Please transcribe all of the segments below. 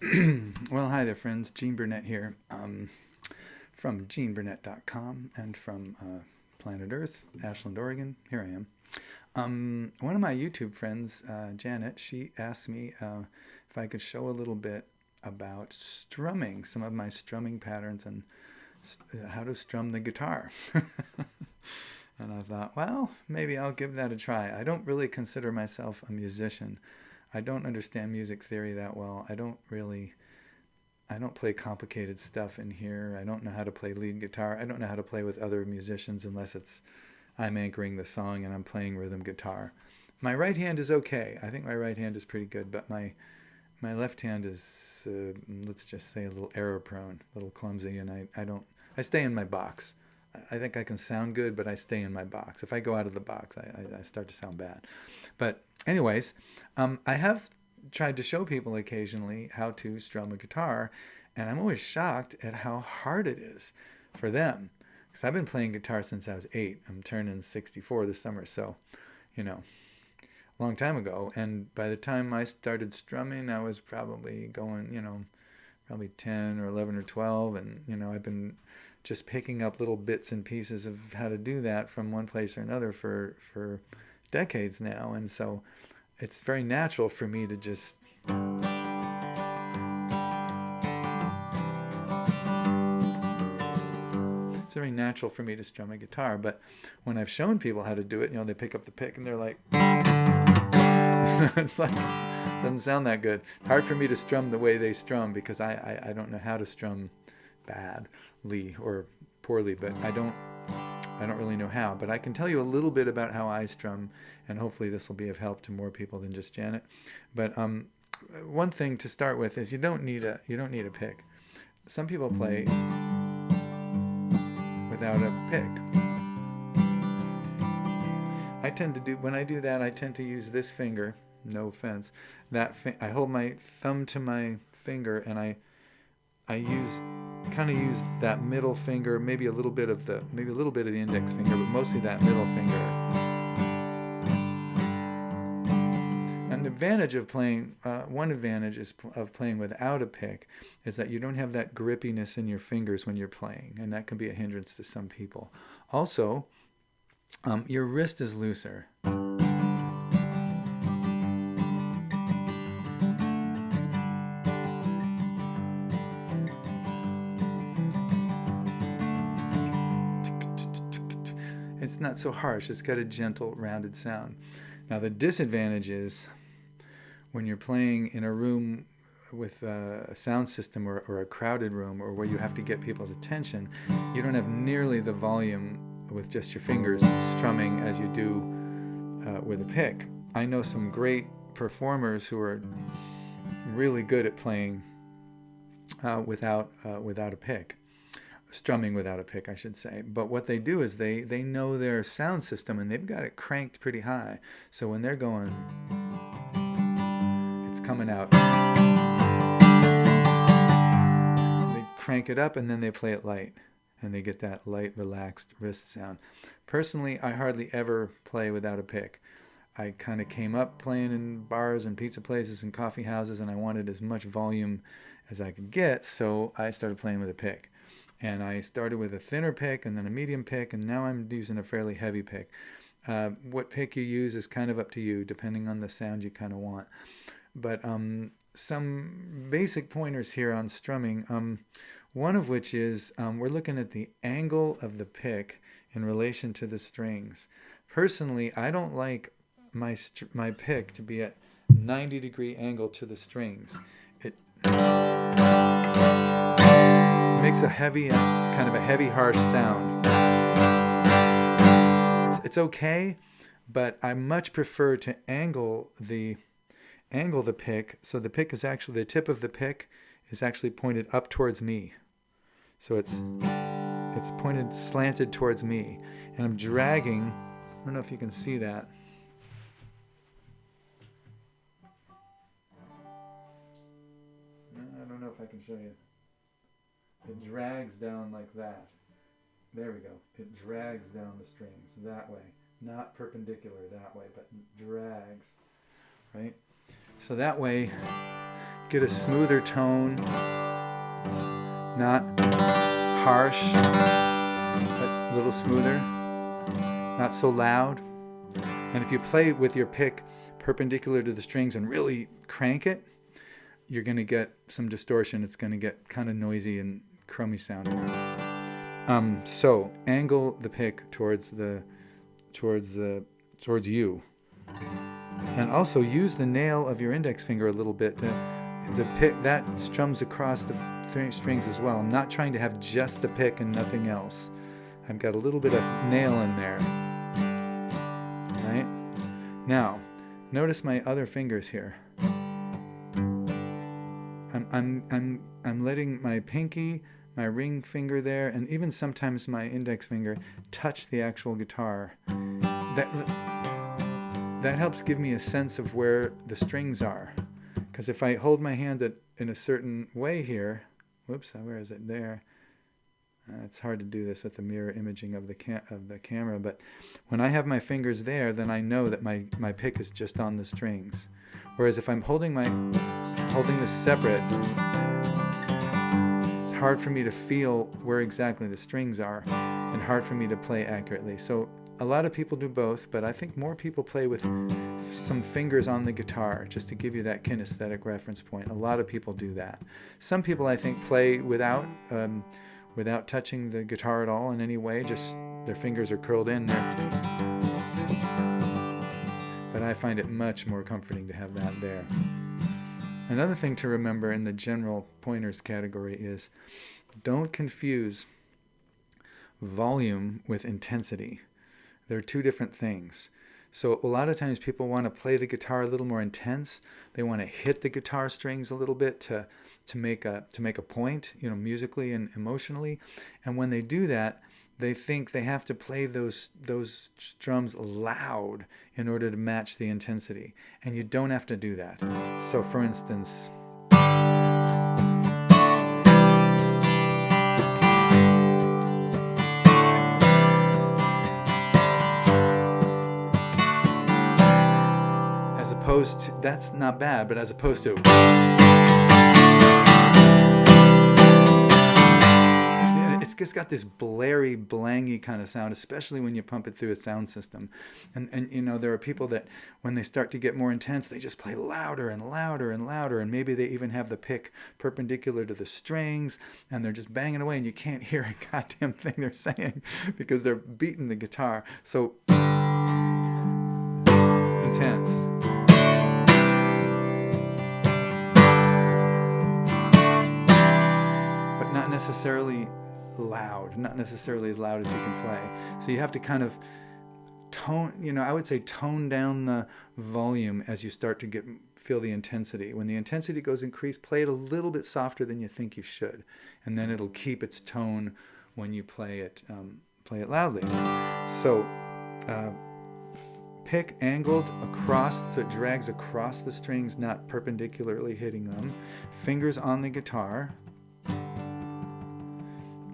Well, hi there, friends. Gene Burnett here from geneburnett.com and from Planet Earth, Ashland, Oregon. Here I am. One of my YouTube friends, Janet, she asked me if I could show a little bit about strumming, some of my strumming patterns and how to strum the guitar. And I thought, well, maybe I'll give that a try. I don't really consider myself a musician. I don't understand music theory that well. I don't play complicated stuff in here. I don't know how to play lead guitar. I don't know how to play with other musicians unless I'm anchoring the song and I'm playing rhythm guitar. My right hand is okay. I think my right hand is pretty good, but my left hand is, let's just say, a little error prone, a little clumsy, and I stay in my box. I think I can sound good, but I stay in my box. If I go out of the box, I start to sound bad. But anyways, I have tried to show people occasionally how to strum a guitar, and I'm always shocked at how hard it is for them. Because I've been playing guitar since I was 8. I'm turning 64 this summer, so, you know, a long time ago. And by the time I started strumming, I was probably going, probably 10 or 11 or 12. And, I've been just picking up little bits and pieces of how to do that from one place or another for decades now. And so it's very natural for me to just it's very natural for me to strum a guitar. But when I've shown people how to do it, they pick up the pick and they're like, it's like, it doesn't sound that good. It's hard for me to strum the way they strum because I don't know how to strum badly or poorly, but I don't really know how. But I can tell you a little bit about how I strum, and hopefully this will be of help to more people than just Janet. But one thing to start with is you don't need a pick. Some people play without a pick. When I do that, I tend to use this finger. No offense. I hold my thumb to my finger, and I use that middle finger, maybe a little bit of the index finger, but mostly that middle finger. And the advantage of one advantage of playing without a pick is that you don't have that grippiness in your fingers when you're playing, and that can be a hindrance to some people. Also, your wrist is looser. It's not so harsh. It's got a gentle, rounded sound. Now, the disadvantage is when you're playing in a room with a sound system or a crowded room or where you have to get people's attention, you don't have nearly the volume with just your fingers strumming as you do with a pick. I know some great performers who are really good at playing without a pick. Strumming without a pick, I should say. But what they do is they know their sound system and they've got it cranked pretty high. So when they're going, it's coming out. They crank it up and then they play it light. And they get that light, relaxed wrist sound. Personally, I hardly ever play without a pick. I kind of came up playing in bars and pizza places and coffee houses, and I wanted as much volume as I could get, so I started playing with a pick. And I started with a thinner pick and then a medium pick, and now I'm using a fairly heavy pick. What pick you use is kind of up to you, depending on the sound you kind of want. But some basic pointers here on strumming, one of which is we're looking at the angle of the pick in relation to the strings. Personally, I don't like my pick to be at 90-degree angle to the strings. It makes a heavy, harsh sound. It's okay, but I much prefer to angle the pick so the tip of the pick is actually pointed up towards me. So it's pointed, slanted towards me, and I'm dragging. I don't know if you can see that. I don't know if I can show you. It drags down like that. There we go. It drags down the strings that way. Not perpendicular that way, but drags. Right? So that way, get a smoother tone, not harsh, but a little smoother, not so loud. And if you play with your pick perpendicular to the strings and really crank it, you're going to get some distortion. It's going to get kind of noisy and crummy sounding. So angle the pick towards you, and also use the nail of your index finger a little bit. The pick that strums across the strings as well. I'm not trying to have just the pick and nothing else. I've got a little bit of nail in there. Right? Now, notice my other fingers here. I'm letting my pinky, my ring finger there, and even sometimes my index finger touch the actual guitar. That helps give me a sense of where the strings are. Because if I hold my hand in a certain way here, whoops, where is it? There. It's hard to do this with the mirror imaging of the camera, but when I have my fingers there, then I know that my pick is just on the strings. Whereas if I'm holding this separate, it's hard for me to feel where exactly the strings are and hard for me to play accurately. So a lot of people do both, but I think more people play with some fingers on the guitar, just to give you that kinesthetic reference point. A lot of people do that. Some people, I think, play without touching the guitar at all in any way, just their fingers are curled in there. But I find it much more comforting to have that there. Another thing to remember in the general pointers category is don't confuse volume with intensity. They're two different things. So a lot of times people want to play the guitar a little more intense. They want to hit the guitar strings a little bit to make a point, musically and emotionally. And when they do that, they think they have to play those drums loud in order to match the intensity. And you don't have to do that. So for instance, as opposed to, that's not bad, but as opposed to, it's just got this blary, blangy kind of sound, especially when you pump it through a sound system. And there are people that when they start to get more intense, they just play louder and louder and louder, and maybe they even have the pick perpendicular to the strings, and they're just banging away, and you can't hear a goddamn thing they're saying because they're beating the guitar. So intense. But not necessarily loud, not necessarily as loud as you can play. So you have to kind of tone, I would say tone down the volume as you start to feel the intensity. When the intensity goes increased, play it a little bit softer than you think you should, and then it'll keep its tone when you play it loudly. So pick angled across, so it drags across the strings, not perpendicularly hitting them. Fingers on the guitar.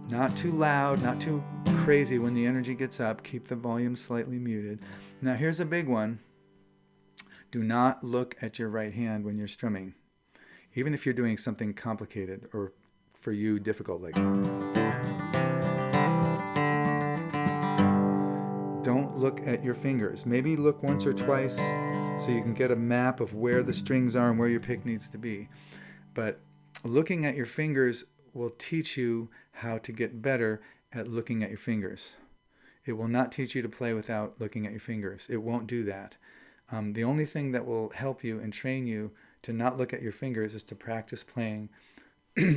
Not too loud, not too crazy when the energy gets up. Keep the volume slightly muted. Now here's a big one. Do not look at your right hand when you're strumming. Even if you're doing something complicated or for you difficult, like. Don't look at your fingers. Maybe look once or twice so you can get a map of where the strings are and where your pick needs to be. But looking at your fingers will teach you how to get better at looking at your fingers. It will not teach you to play without looking at your fingers. It won't do that. The only thing that will help you and train you to not look at your fingers is to practice playing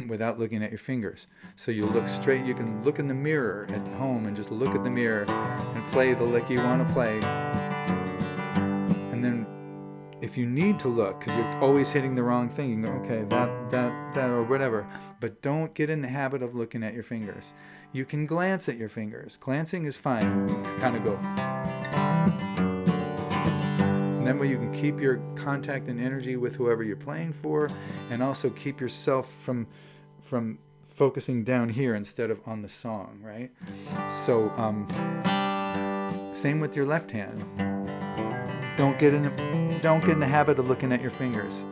without looking at your fingers. So you look straight, you can look in the mirror at home and just look at the mirror and play the lick you want to play. And then if you need to look, because you're always hitting the wrong thing, you can go, okay, that, or whatever. But don't get in the habit of looking at your fingers. You can glance at your fingers. Glancing is fine. You can kind of go. And that way you can keep your contact and energy with whoever you're playing for, and also keep yourself from focusing down here instead of on the song, right? So, same with your left hand. Don't get in the don't get in the habit of looking at your fingers.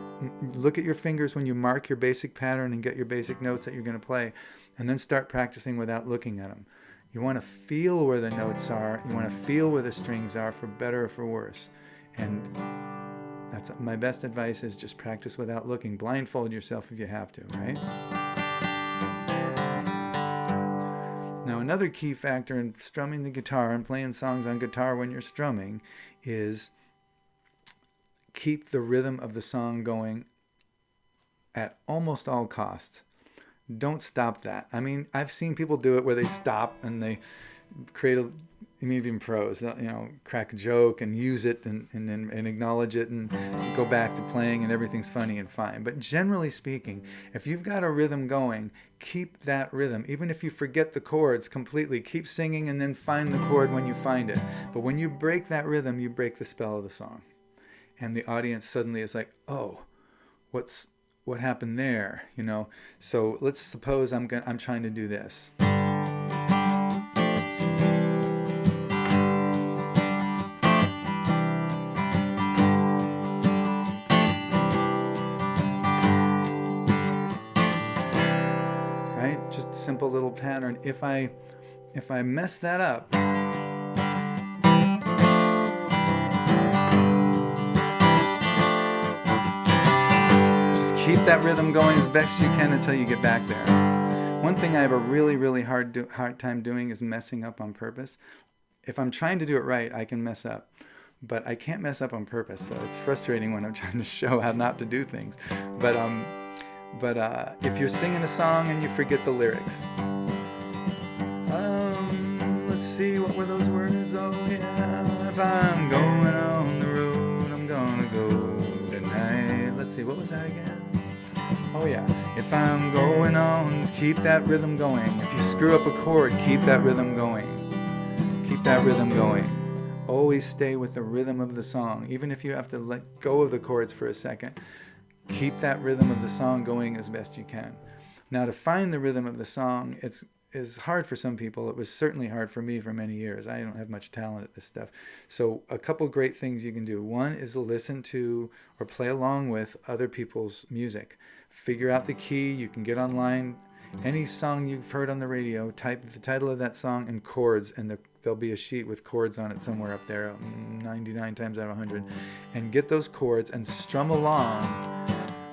Look at your fingers when you mark your basic pattern and get your basic notes that you're going to play, and then start practicing without looking at them. You want to feel where the notes are. You want to feel where the strings are, for better or for worse. And that's my best advice, is just practice without looking. Blindfold yourself if you have to, right? Now, another key factor in strumming the guitar and playing songs on guitar when you're strumming is keep the rhythm of the song going at almost all costs. Don't stop that. I mean, I've seen people do it where they stop and they create a, even pros, crack a joke and use it and acknowledge it and go back to playing and everything's funny and fine. But generally speaking, if you've got a rhythm going, keep that rhythm. Even if you forget the chords completely, keep singing and then find the chord when you find it. But when you break that rhythm, you break the spell of the song. And the audience suddenly is like, oh, what happened there? So let's suppose I'm trying to do this. Right? Just a simple little pattern. If I mess that up, keep that rhythm going as best you can until you get back there. One thing I have a really, really hard time doing is messing up on purpose. If I'm trying to do it right, I can mess up. But I can't mess up on purpose, so it's frustrating when I'm trying to show how not to do things. But if you're singing a song and you forget the lyrics, let's see, what were those words? Oh yeah, if I'm going on the road, I'm gonna go tonight. Let's see, what was that again? Oh yeah, if I'm going on, keep that rhythm going. If you screw up a chord, keep that rhythm going. Keep that rhythm going. Always stay with the rhythm of the song. Even if you have to let go of the chords for a second, keep that rhythm of the song going as best you can. Now, to find the rhythm of the song, is hard for some people. It was certainly hard for me for many years. I don't have much talent at this stuff. So a couple great things you can do. One is listen to or play along with other people's music. Figure out the key. You can get online. Any song you've heard on the radio, type the title of that song and chords, and there'll be a sheet with chords on it somewhere up there, 99 times out of 100. And get those chords and strum along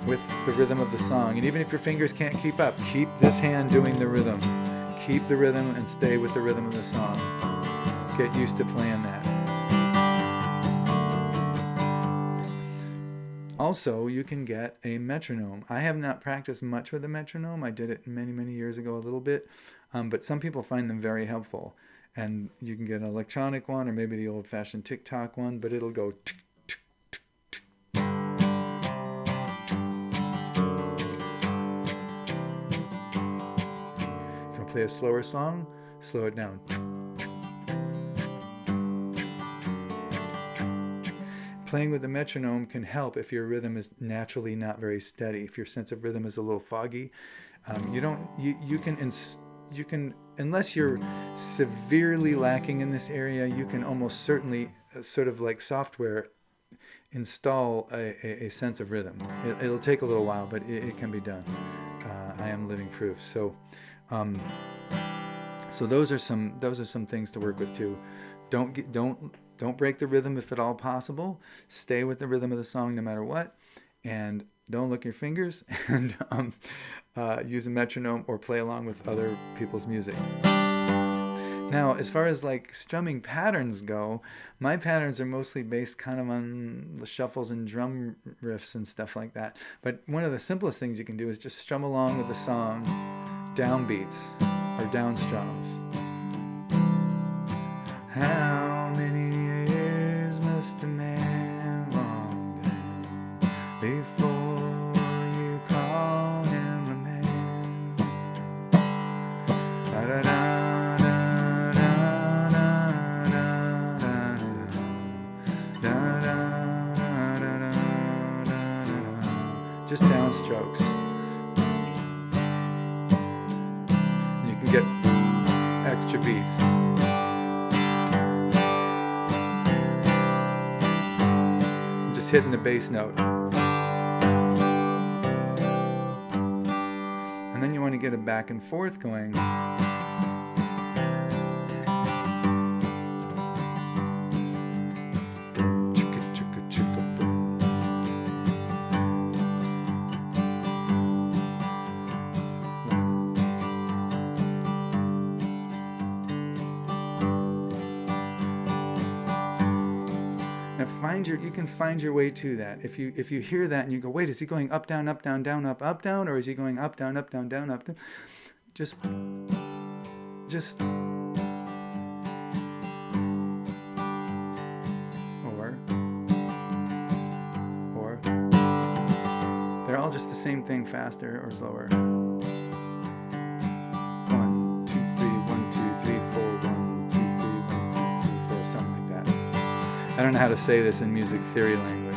with the rhythm of the song. And even if your fingers can't keep up, keep this hand doing the rhythm. Keep the rhythm and stay with the rhythm of the song. Get used to playing that. Also, you can get a metronome. I have not practiced much with a metronome. I did it many, many years ago a little bit, but some people find them very helpful. And you can get an electronic one or maybe the old-fashioned tick-tock one, but it'll go tick, tick, tick, tick. If you play a slower song, slow it down. Playing with the metronome can help if your rhythm is naturally not very steady. If your sense of rhythm is a little foggy, you can, unless you're severely lacking in this area, you can almost certainly, sort of like software, install a sense of rhythm. It'll take a little while, but it can be done. I am living proof. So those are some things to work with too. Don't break the rhythm if at all possible. Stay with the rhythm of the song no matter what, and don't look at your fingers, and use a metronome or play along with other people's music. Now, as far as like strumming patterns go, my patterns are mostly based kind of on the shuffles and drum riffs and stuff like that. But one of the simplest things you can do is just strum along with the song, downbeats or down strums. How many years must a man walk down before you call him a man? Da da da da da da da da da. Just downstrokes. You can get extra beats. just hitting the bass note. And then you want to get a back and forth going. You can find your way to that. If you hear that and you go, wait, is he going up, down, down, up, down, or is he going up, down, down, up, down? Just or they're all just the same thing, faster or slower. 1, 2, 3, 1, 2, 3, 4, 1, 2, 3, 1, 2, 3, 4, something like that. I don't know how to say this in music theory language.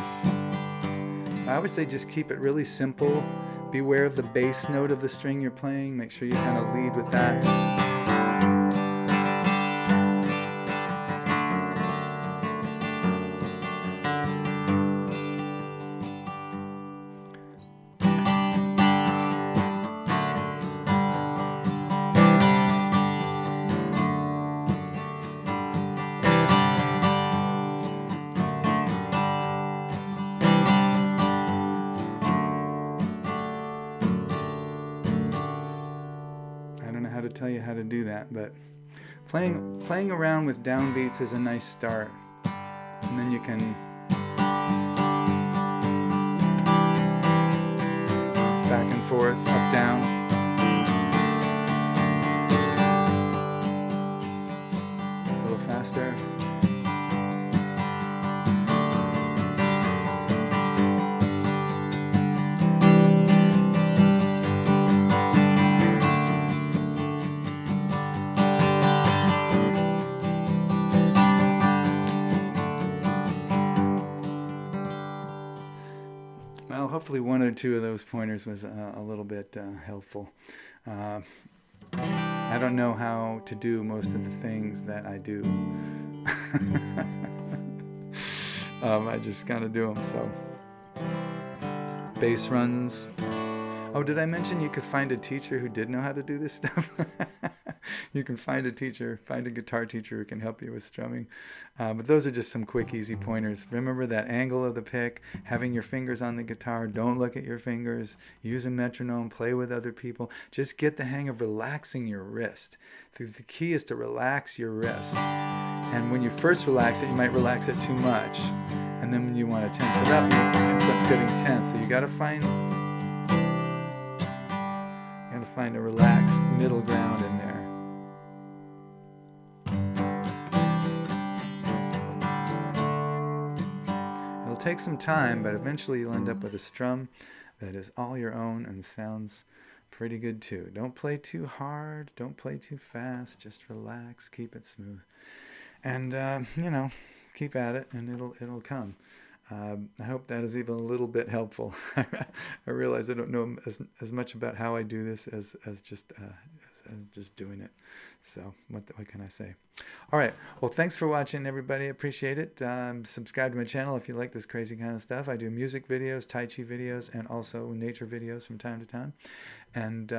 I would say just keep it really simple. Beware of the bass note of the string you're playing. Make sure you kind of lead with that. How to tell you how to do that, but playing around with downbeats is a nice start, and then you can back and forth, up, down. A little faster. Well, hopefully one or two of those pointers was a little bit helpful. I don't know how to do most of the things that I do. I just kind of do them, so. Bass runs. Oh, did I mention you could find a teacher who did know how to do this stuff? You can find a teacher, find a guitar teacher who can help you with strumming. But those are just some quick, easy pointers. Remember that angle of the pick, having your fingers on the guitar. Don't look at your fingers. Use a metronome. Play with other people. Just get the hang of relaxing your wrist. The key is to relax your wrist. And when you first relax it, you might relax it too much. And then when you want to tense it up, it ends up getting tense. So you got to find a relaxed middle ground in there. It'll take some time, but eventually you'll end up with a strum that is all your own and sounds pretty good too. Don't play too hard, don't play too fast, just relax, keep it smooth. And keep at it and it'll come. I hope that is even a little bit helpful. I realize I don't know as much about how I do this as just doing it. So what can I say? All right. Well, thanks for watching, everybody. Appreciate it. Subscribe to my channel if you like this crazy kind of stuff. I do music videos, Tai Chi videos, and also nature videos from time to time. And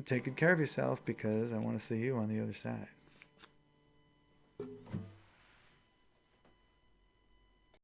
take good care of yourself because I want to see you on the other side.